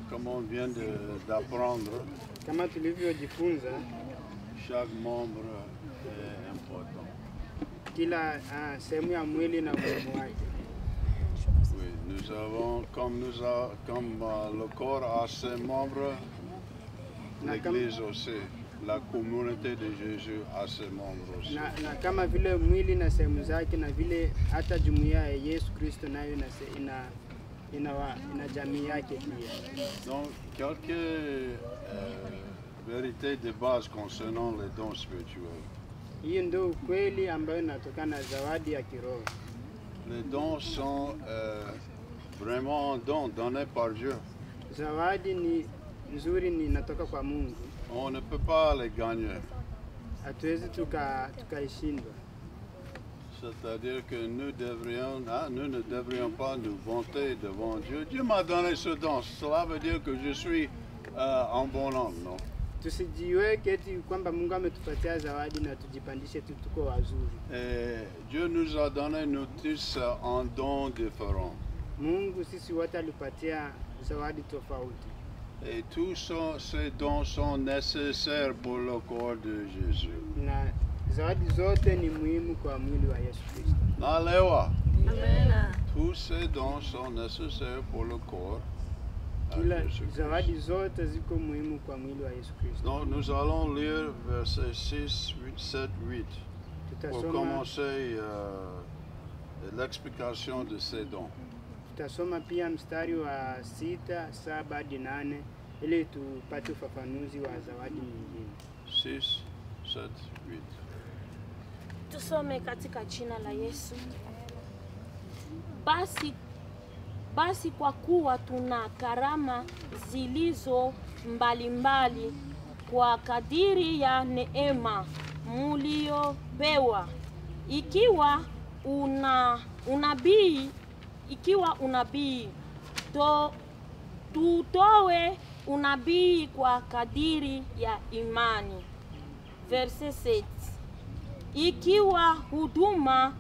comme on vient d'apprendre, chaque membre est important. Oui, nous avons, comme le corps a ses membres, l'Église aussi, la communauté de Jésus a ses membres aussi. Na kama vile mwili na sehemu zake na vile hata jumuiya ya Yesu Kristo nayo ina jamii yake pia. Donc, quelques vérités de base concernant les dons spirituels. Hiyo ndio ukweli ambayo inatokana na zawadi ya kiroho. Les dons sont vraiment un don donné par Dieu. Zawadi ni nzuri, ni natoka kwa Mungu. On ne peut pas les gagner. Hatuwezi tukaishindwa. C'est-à-dire que nous ne devrions pas nous vanter devant Dieu. Dieu m'a donné ce don. Cela veut dire que je suis en bon homme, non? Tusijiweke eti kwamba Mungu ametupatia zawadi na tujipandishe tu tuko wazuri. Dieu nous a donné nous tous un don différent. Mungu sisi wote alipatia zawadi tofauti. Et tous ces dons sont nécessaires pour le corps de Jésus. Na zawadi zote ni muhimu kwa mwili wa Yesu Kristo. Nalewa. Amen. Tous ces dons sont nécessaires pour le corps. Zawadi zote ziko muhimu kwa mwili wa Yesu Kristo. Donc nous allons lire versets 6, 8, 7, 8 pour commencer l'explication de ces dons. Tutasoma pia mstari wa 6, 7 hadi 8 ili tupate ufafanuzi wa zawadi nyingine. 6, 7, 8. Tusome katika jina la Yesu. Basi kwa kuwa tuna karama zilizo mbalimbali kwa kadiri ya neema muliopewa, ikiwa unabii, tutoe unabii kwa kadiri ya imani. Verse 6. Ikiwa huduma,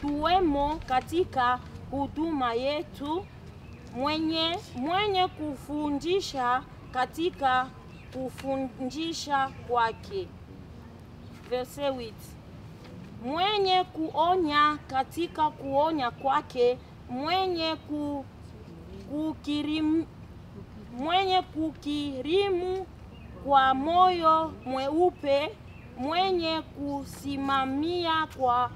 tuwemo katika huduma yetu, mwenye kufundisha katika kufundisha kwake. Verse 8. Mwenye kuonya katika kuonya kwake, mwenye kukirimu kwa moyo mweupe, mwenye kusimamia kwa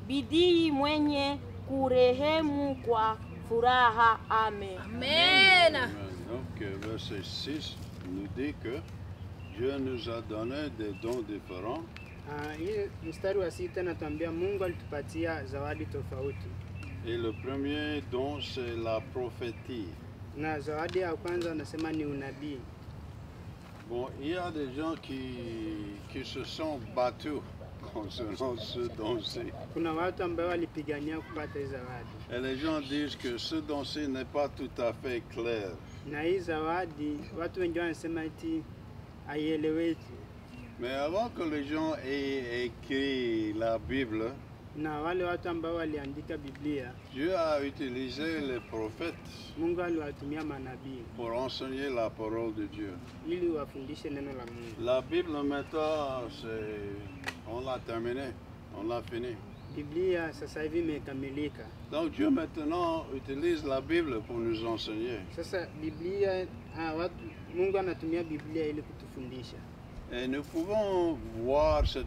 bidii, mwenye kurehemu kwa furaha. Amen. Amen. Donc, verset 6 nous dit que Dieu nous a donné des dons différents. Mstari wa 6 natuambia Mungu alitupatia zawadi tofauti. Et le premier don c'est la prophétie. Na zawadi ya kwanza nasema ni unabii. Bon, il y a des gens qui se sont battus concernant ce don-ci. Kuna watu ambao walipigania kupata zawadi. Et les gens disent que ce don-ci n'est pas tout à fait clair. Na hii zawadi watu wengi wanasema eti haieleweki. Mais avant que les gens aient écrit la Bible, na wale watu ambao waliandika Biblia, Dieu a utilisé les prophètes Mungu aliwatumia manabii pour enseigner la parole de Dieu. ili wafundishe neno la Mungu. La Bible maintenant, on l'a terminé, on l'a fini. Biblia sasa hivi imekamilika. Donc Dieu maintenant utilise la Bible pour nous enseigner. Sasa Biblia, Mungu anatumia Biblia ili kutufundisha. Et nous pouvons voir cette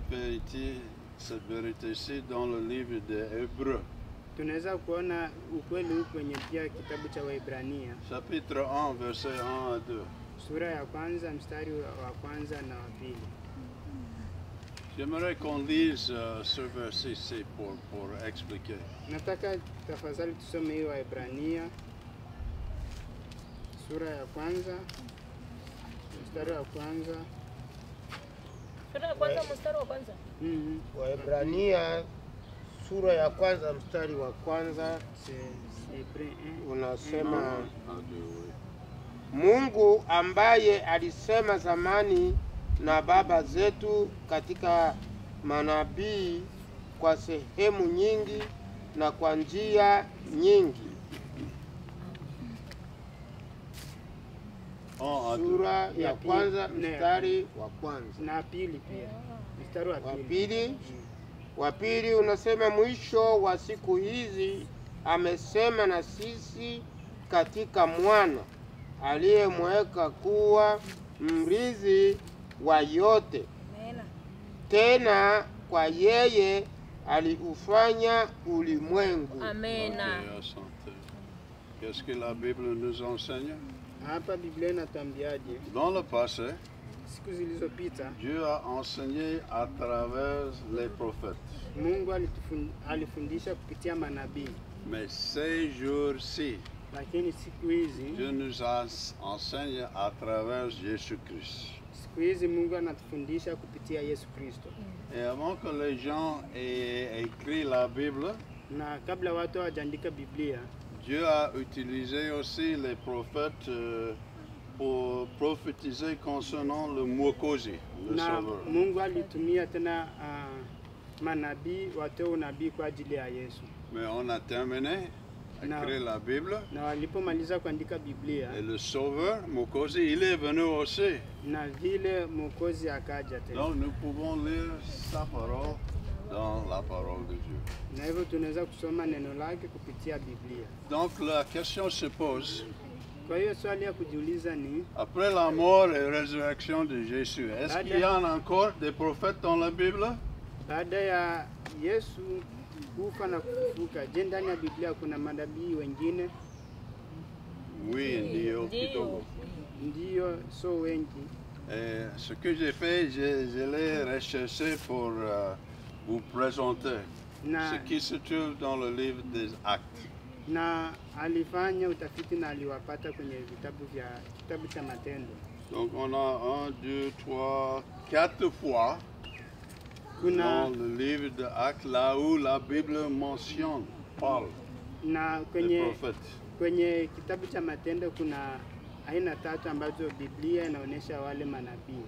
vérité-ci dans le livre des Hébreux. Tunaweza kuona ukweli huu kwenye pia kitabu cha Waebrania. Chapitre 1, verset 1 à 2. Sura ya kwanza mstari wa kwanza na wa pili. J'aimerais qu'on lise ce verset-ci pour expliquer. Nataka tafadhali tusome hiyo Waebrania sura ya kwanza mstari wa kwanza. Sura ya kwanza mstari wa kwanza. Waebrania sura ya kwanza mstari wa kwanza unasema, Mungu ambaye alisema zamani na baba zetu katika manabii kwa sehemu nyingi na kwa njia nyingi, sura ya Ya pili. kwanza Ne. mstari wa kwanza. na pili pia, mstari wa Wa pili. pili, wa pili unasema mwisho wa siku hizi amesema na sisi katika mwana aliyemweka kuwa mrithi wa yote, Amena. tena kwa yeye aliufanya ulimwengu. Amena. Ok, asante. Qu'est-ce que la Bible nous enseigne? Hapa Biblia inatuambiaje? Dans le passé, Siku zilizopita Dieu a enseigné à travers les prophètes. Mungu alifundisha kupitia manabii, Mais ces jours-ci, lakini siku hizi Dieu nous enseigne à travers Jésus-Christ. siku hizi Mungu anatufundisha kupitia Yesu Kristo. Et avant que les gens aient écrit la Bible, Na kabla watu hawajaandika Biblia, Dieu a utilisé aussi les prophètes pour prophétiser concernant le Mwokozi, le na Sauveur. Mungu alitumia tena manabii watoe unabii kwa ajili ya Yesu. Mais on a terminé à Non. écrire la Bible. Na walipomaliza kuandika Biblia, Et le Sauveur, Mwokozi, il est venu aussi. na vile Mwokozi akaja tena, Donc nous pouvons lire sa parole dans la parole de Dieu. na hivyo tunaweza kusoma neno lake kupitia Biblia. Donc la question se pose, Kwa hiyo swali ya kujiuliza ni après la mort et résurrection de Jésus, est-ce qu'il y en a encore des prophètes dans la Bible? baada ya Yesu kufa na kufufuka, je, ndani ya Biblia kuna manabii wengine? Oui, ndio kidogo. Ndiyo, so wengi. Et ce que j'ai fait, je l'ai recherché pour vous présenter Na, ce qui se trouve dans le livre des Actes. na alifanya utafiti na aliwapata kwenye kitabu cha Matendo. Donc on a 1, 2, 3, 4 fois Kuna dans le livre des Actes là où la Bible mentionne, parle na des prophètes. kwenye kitabu cha Matendo kuna aina tatu ambazo Biblia inaonyesha wale manabii.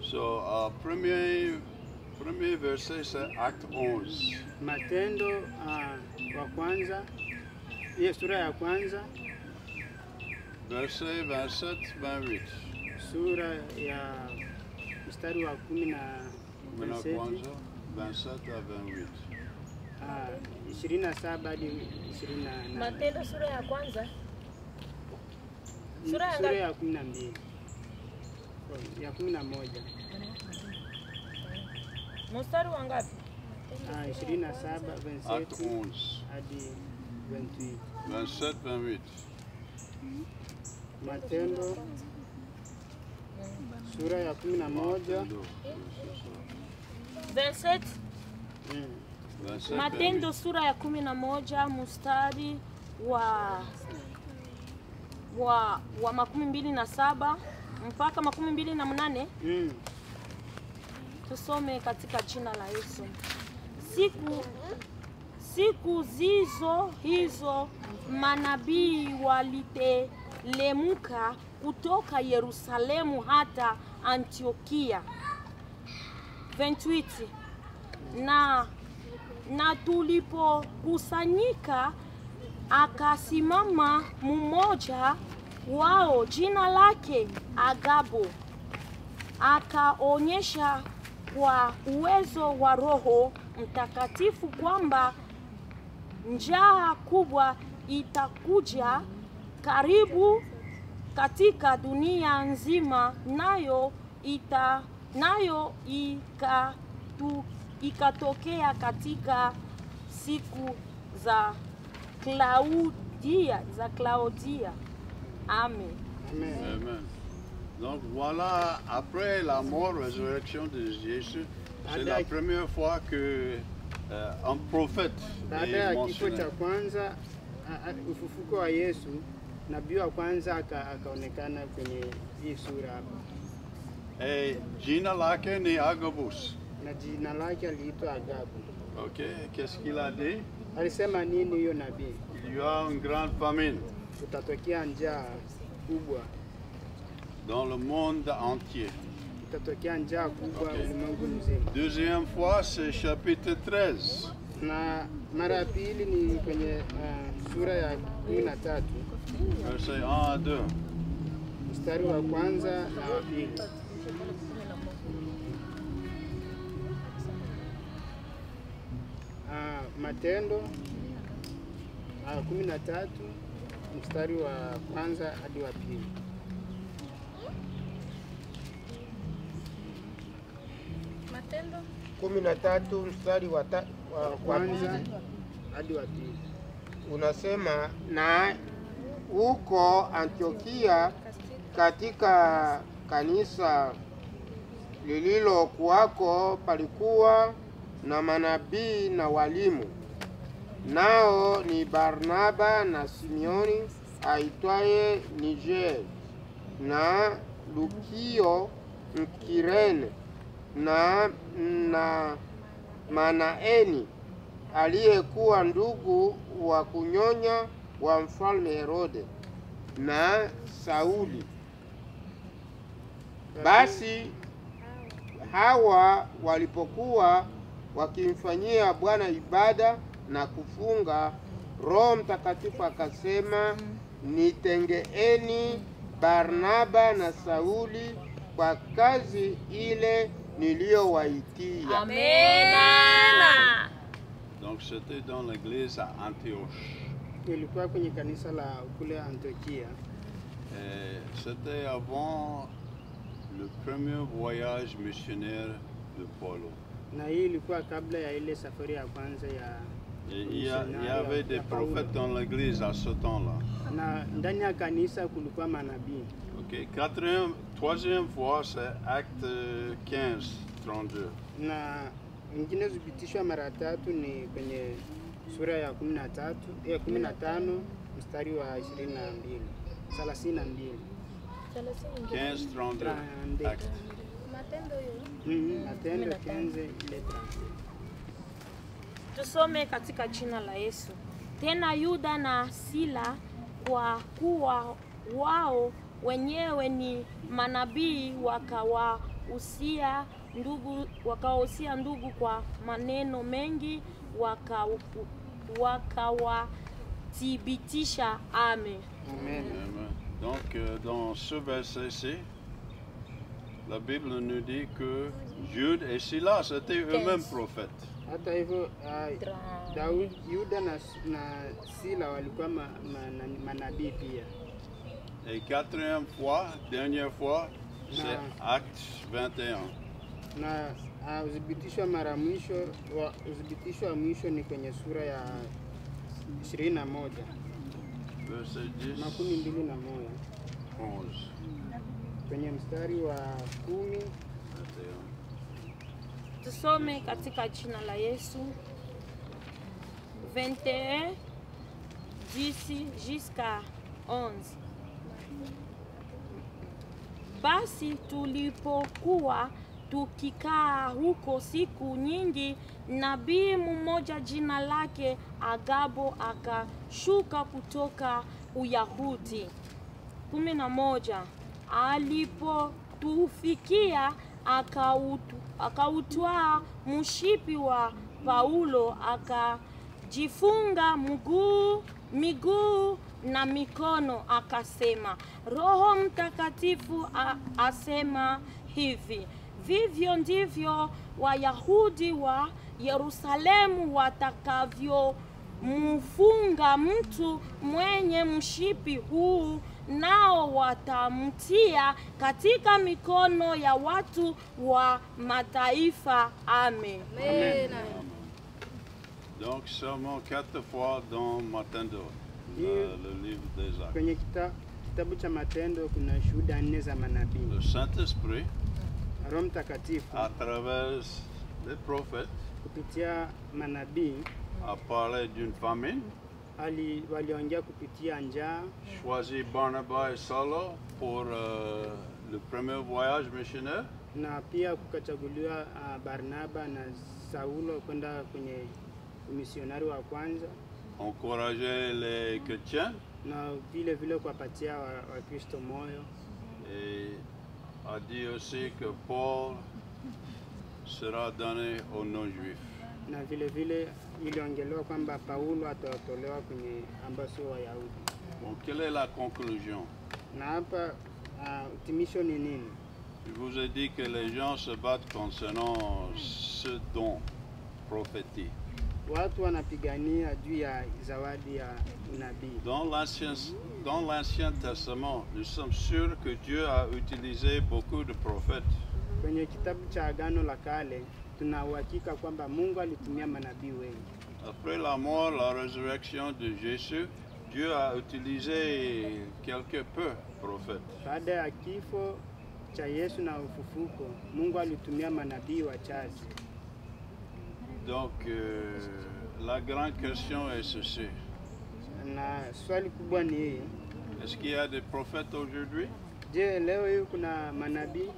So, premier verset, c'est Acte 11. Matendo wa kwanza, hiyo sura ya kwanza, Verset 27, 28. sura ya mstari wa 10 na Mwana verseti, kwanza, 27 à 28. 27 hadi 28. Matendo sura ya kwanza. Sura ya Sura ngapi? ya 12. Ya 11. Mstari wa ngapi? 27, Acte 27 11, hadi 28. 27, 28. Matendo sura ya 11. 27. 27, Matendo sura ya 11 mstari wa 27 mpaka 28. Tusome katika jina la Yesu. Siku zizo hizo manabii walitelemuka kutoka Yerusalemu hata Antiokia. 28. Na tulipokusanyika akasimama mmoja wao jina lake Agabo, akaonyesha kwa uwezo wa Roho Mtakatifu kwamba njaa kubwa itakuja karibu katika dunia nzima, nayo ikatokea katika siku za Claudia. Amen. Amen. Donc voilà, après la mort, résurrection de Jésus, c'est la première fois que un prophète Baada est ya kifo mentionné. cha kwanza, ufufuko wa Yesu, nabii wa kwanza akaonekana kwenye hii sura hapa. Et jina lake ni Agabus. Na jina lake aliitwa Agabu. Ok, qu'est-ce qu'il a dit? Alisema nini huyo nabii? Il y a une grande famine Utatokea njaa kubwa, dans le monde entier. utatokea njaa kubwa Okay. ulimwengu mzima. Deuxième fois, c'est chapitre 13. Na mara ya pili ni kwenye sura ya 13 Verset 1 à 2. mstari wa kwanza na wa pili. Matendo 13 mstari wa kwanza hadi wa pili. Matendo 13 mstari wa Kwanza hadi wa pili. unasema, na huko Antiokia katika kanisa lililokuwako palikuwa na manabii na walimu, nao ni Barnaba na Simeoni aitwaye Niger, na Lukio Mkirene, na Manaeni aliyekuwa ndugu wa kunyonya wa mfalme Herode, na Sauli. Basi hawa walipokuwa wakimfanyia Bwana ibada na kufunga, Roho Mtakatifu akasema, nitengeeni Barnaba na Sauli kwa kazi ile niliyowaitia. Amen. Donc c'était dans l'église à Antioche. Ilikuwa kwenye kanisa la kule Antiokia. C'était avant le premier voyage missionnaire de Paulo. Na hii ilikuwa kabla ya ile safari ya kwanza ya Et il y avait des prophètes dans l'église à ce temps-là. na ndani ya kanisa kulikuwa manabii. Ok, troisième fois, c'est Acte 15, 32. Na ingine zipitishwa mara tatu ni kwenye sura ya 15 mstari wa 22 32. 15, 32. Acte. Matendo hiyo. Matendo 15 ile 32. Tusome katika jina la Yesu. Tena Yuda na Sila, kwa kuwa wao wenyewe ni manabii, wakawahusia ndugu kwa maneno mengi, wakawathibitisha. Amen. Amen. Amen. Donc, dans ce verset-ci, la Bible nous dit que Jude et Silas étaient eux-mêmes prophètes. Hata hivyo Yuda na Sila walikuwa manabii pia. Et quatrième fois, dernière fois, c'est Acte 21. Na udhibitisho wa mwisho ni kwenye sura ya 21. Verset 10, 21. 11, kwenye mstari wa 10. 21. Tusome katika jina la Yesu. 21 10 jusqu'à 11. Basi tulipokuwa tukikaa huko siku nyingi, nabii mmoja jina lake Agabo akashuka kutoka Uyahudi. 11. Alipotufikia akautwaa mshipi wa Paulo, akajifunga miguu na mikono, akasema, Roho Mtakatifu asema hivi, vivyo ndivyo Wayahudi wa Yerusalemu watakavyomfunga mtu mwenye mshipi huu, nao watamtia katika mikono ya watu wa mataifa. Amen. Amen. Donc seulement 4 fois dans Matendo, le livre des Actes. Kwenye kitabu cha Matendo kuna shuhuda 4 za manabii. Le Saint-Esprit, Roho Mtakatifu à travers les prophètes, kupitia manabii a parlé d'une famine, waliongea kupitia njaa, choisi Barnabas et Saul pour le premier voyage missionnaire. na pia kukachaguliwa Barnaba na Saulo kwenda kwenye misionari wa kwanza, Encourager les chrétiens na vile kuwapatia Wakristo moyo, et a dit aussi que Paul sera donné aux non-juifs. na vile iliongelewa kwamba Paulo atatolewa kwenye ambao sio Wayahudi. Bon, quelle est la conclusion? Na hapa utimisho ni nini? Je vous ai dit que les gens se battent concernant ce don prophétique. Watu wanapigania juu ya zawadi ya unabii. Dans l'Ancien Testament, nous sommes sûrs que Dieu a utilisé beaucoup de prophètes. Kwenye kitabu cha Agano la Kale tuna uhakika kwamba Mungu alitumia manabii wengi. Après la mort, la résurrection de Jésus, Dieu a utilisé quelque peu prophètes. Baada ya kifo cha Yesu na ufufuko, Mungu alitumia manabii wachache. Donc, la grande question est ceci. Na swali kubwa ni hii. Est-ce qu'il y a des prophètes aujourd'hui? Je, leo hii kuna manabii?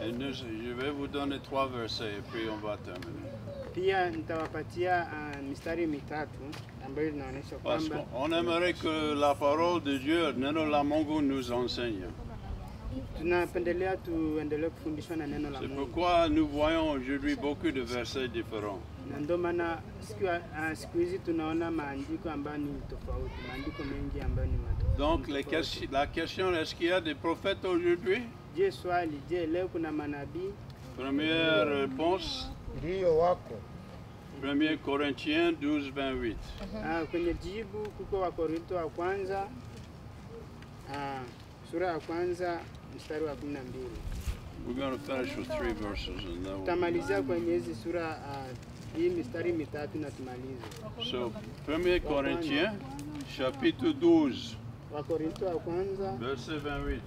Et je vais vous donner 3 versets et puis on va terminer. Pia nitawapatia mistari mitatu ambayo inaonyesha Parce kwamba qu'on aimerait que la parole de Dieu, neno la Mungu, nous enseigne. tunapendelea tuendelee kufundishwa na neno la C'est Mungu. pourquoi nous voyons aujourd'hui beaucoup de versets différents. Na ndio maana siku hizi tunaona maandiko ambayo ni tofauti, maandiko mengi ambayo ni tofauti. Donc la question, est-ce qu'il y a des prophètes aujourd'hui? Je, swali, je, leo kuna manabii? Première réponse, Ndiyo wako. 1 Corinthiens 12, 28. Kwenye jibu kuko wa Korinto wa kwanza sura ya kwanza mstari wa 12. We're going to finish with 3 verses and then Tutamalizia kwenye hizi sura hii mistari mitatu na tumalize. So, 1 Corinthiens chapitre 12, Wa Korinto wa kwanza verset 28.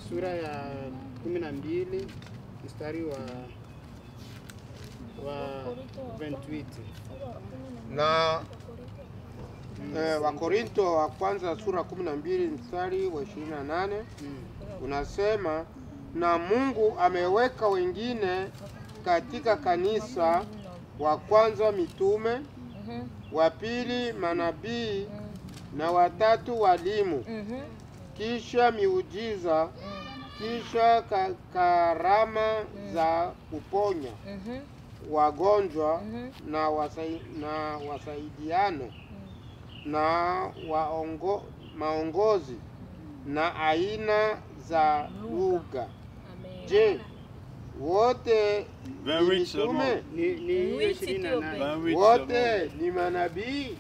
sura ya 12 mstari wa 28. Na Wakorinto wa kwanza sura 12 mstari wa 28 unasema, na Mungu ameweka wengine katika kanisa, wa kwanza mitume, wa pili manabii, na watatu walimu, kisha miujiza, kisha karama za kuponya wagonjwa na wasaidiano na maongozi na aina za lugha. Je, wote ni mitume? Ni 28. Wote ni manabii?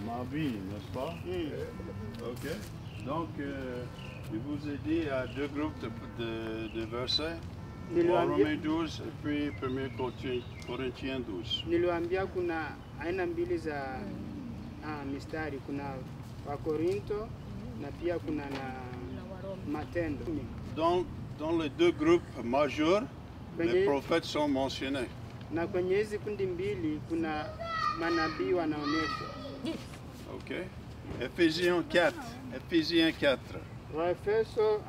Manabii, n'est-ce pas? Ok. Donc, je vous ai dit à 2 groupes de versets. Romains 12 et puis 1 Corinthiens 12. Niliwaambia kuna aina mbili za mistari, kuna wa Korinto na pia kuna na Matendo. Dans les 2 groupes majeurs, les prophètes sont mentionnés. Na kwenye hizi kundi mbili kuna manabii wanaonyeshwa. Ok. Ephésiens 4. Waefeso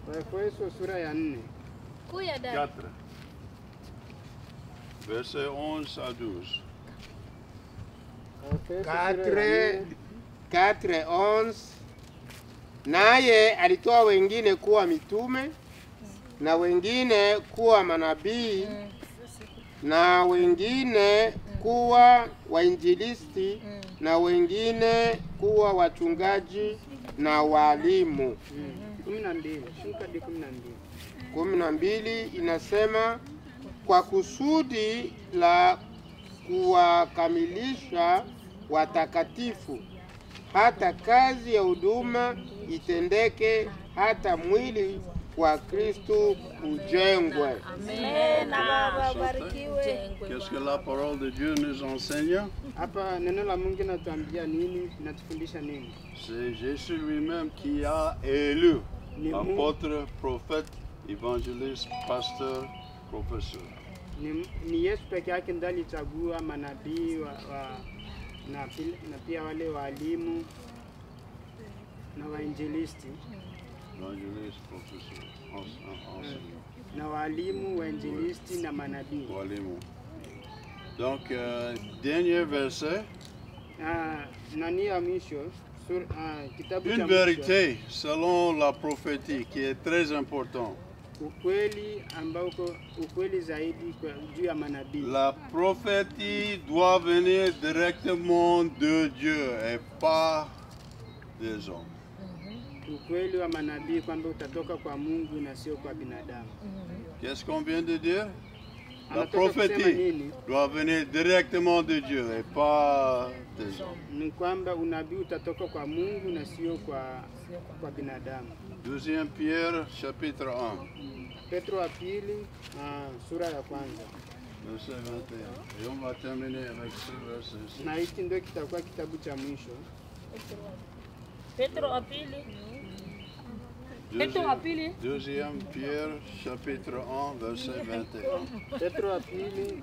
Waefeso sura ya 4. 4. Verset 11 à 12. 4:11 naye alitoa wengine kuwa mitume, na wengine kuwa manabii, na wengine kuwa wainjilisti, na wengine kuwa wachungaji na walimu. 12, shuka hadi 12. 12 inasema, kwa kusudi la kuwakamilisha watakatifu, hata kazi ya huduma itendeke, hata mwili wa Kristo ujengwe. Amen. Qu'est-ce que la parole de Dieu nous enseigne? Hapa neno la Mungu natuambia nini? Natufundisha nini? C'est Jésus lui-même qui a élu apôtre, prophète, évangéliste, pasteur, professeur. Ni Yesu peke yake ndiye alichagua manabii na pia wale walimu na wainjilisti. Évangéliste, professeur, enseignant. Na walimu, wainjilisti na manabii. Walimu. Donc, dernier verset. Nani ya mwisho? Kitabu cha Une vérité selon la prophétie qui est très important. ukweli ambao uko ukweli zaidi juu ya manabii. La prophétie doit venir directement de Dieu et pas des hommes. Ukweli wa manabii kwamba utatoka kwa Mungu na sio kwa binadamu. Qu'est-ce qu'on vient de dire? La Anatoka kusema prophétie nini? doit venir directement de Dieu et pas des hommes. Ni kwamba unabii utatoka kwa Mungu na sio kwa binadamu. 2 Pierre chapitre 1, Petro wa pili sura ya kwanza. verset 21. Et on va terminer avec ce verset. Na hiki ndio kitakuwa kitabu cha mwisho. Petro wa pili. Petro wa pili. 2 Pierre chapitre 1, verset 21. Petro wa pili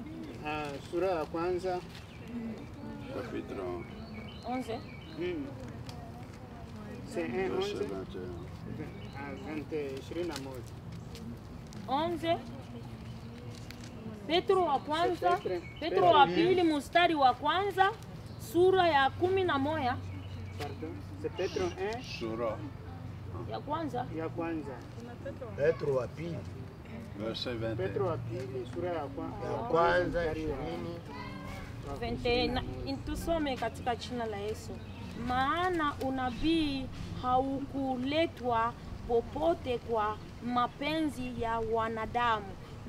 sura ya kwanza. Chapitre 1, 11. C'est 1 verset 11 21. 11. Petro wa kwanza, Petro wa pili mstari wa kwanza sura ya 11 Pardon, c'est Petro 1 Sura, ya kwanza. ya kwanza. Petro wa pili verset Petro 21. wa pili sura ya kwanza mstari wa 20. Tusome katika jina la Yesu. Maana unabii haukuletwa popote kwa mapenzi ya wanadamu,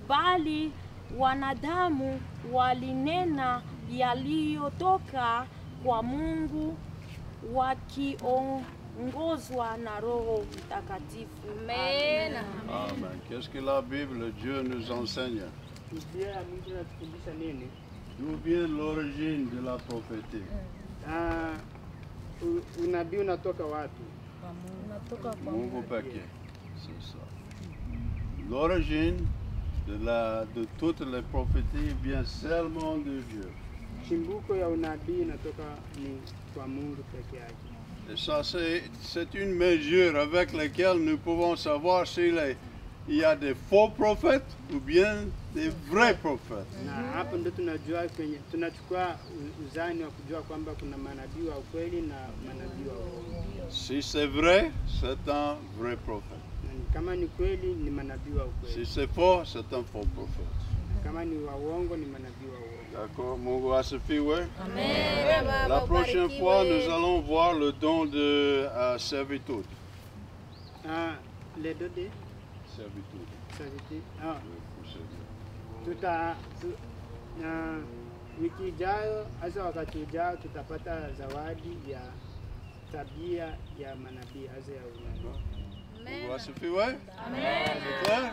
bali wanadamu walinena yaliyotoka kwa Mungu wakiongozwa na Roho Mtakatifu. Amen. Amen. Qu'est-ce que la Bible, Dieu nous enseigne? Biblia ya Mungu inatufundisha nini? D'où vient l'origine de la prophétie? Unabii unatoka wapi? Mungu pekee. C'est ça. L'origine de toutes les prophéties vient seulement de Dieu. Chimbuko ya unabii inatoka ni kwa Mungu peke yake. Et ça, c'est une mesure avec laquelle nous pouvons savoir s'il y a des faux prophètes ou bien des vrais prophètes. Na hapo ndio tunachukua uzani wa kujua kwamba kuna manabii wa ukweli na manabii wa uongo. Si c'est vrai, c'est un vrai prophète. Kama ni kweli ni manabii wa ukweli. Si c'est faux, c'est un faux prophète. Kama ni wa uongo ni manabii wa uongo. D'accord, Mungu asifiwe. Amen. La prochaine fois, nous allons voir le don de servitude. Les deux de Servitude. servitude. Pour servir. Wiki ijayo hasa wakati ujao tutapata zawadi ya tabia ya manabii hasa ya unabii. Mungu asifiwe. Amen. C'est clair?